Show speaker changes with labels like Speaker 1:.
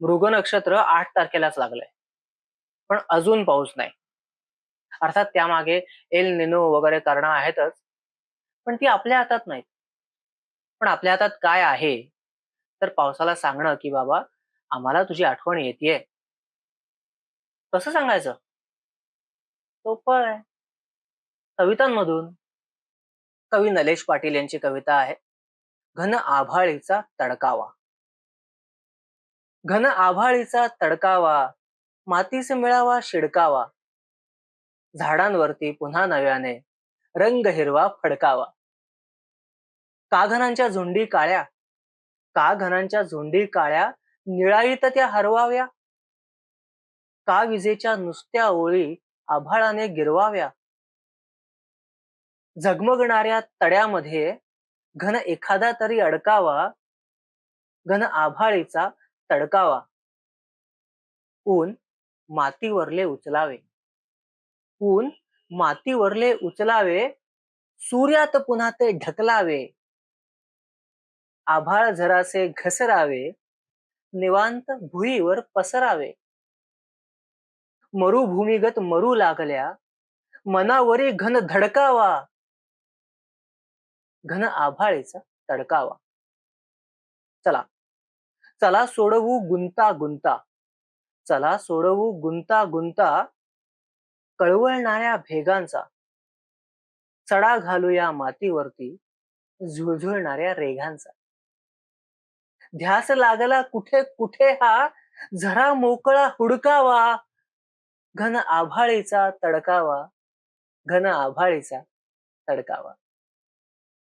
Speaker 1: मृग नक्षत्र 8 तारखेलाच लागलंय, पण अजून पाऊस नाही. अर्थात त्यामागे एल निनो वगैरे कारणं आहेतच, पण ती आपल्या हातात नाहीत. पण आपल्या हातात काय आहे? तर पावसाला सांगणं, की बाबा आम्हाला तुझी आठवण येतेय. कसं सांगायचं? सोपं आहे. कवितांमधून. कवी नलेश पाटील यांची कविता आहे, घन आभाळीचा तडकावा. घन आभाळीचा तडकावा, मातीस मिळावा शिडकावा. झाडांवरती पुन्हा नव्याने रंग हिरवा फडकावा. काघनांच्या झुंडी काळ्या, काघनांच्या झुंडी काळ्या, निळाईत त्या हरवाव्या. का विजेच्या नुसत्या ओळी आभाळाने गिरवाव्या. झगमगणाऱ्या तड्यामध्ये घन एखादा तरी अडकावा. घन आभाळीचा तडकावा. ऊन मातीवरले उचलावे. ऊन मातीवरले उचलावे, सूर्यात पुन्हा ते ढकलावे. आभाळ झरासे घसरावे, निवांत भुईवर पसरावे. मरुभूमीगत मरू लागल्या, मनावरी घन धडकावा. घन आभाळीचा तडकावा. चला, चला सोडवू गुंता गुंता. चला सोडवू गुंता गुंता, कळवळणाऱ्या भेगांचा. चढा घालूया मातीवरती झुळझुळणाऱ्या रेघांचा. ध्यास लागला कुठे कुठे हा, झरा मोकळा हुडकावा. घन आभाळीचा तडकावा. घन आभाळीचा तडकावा.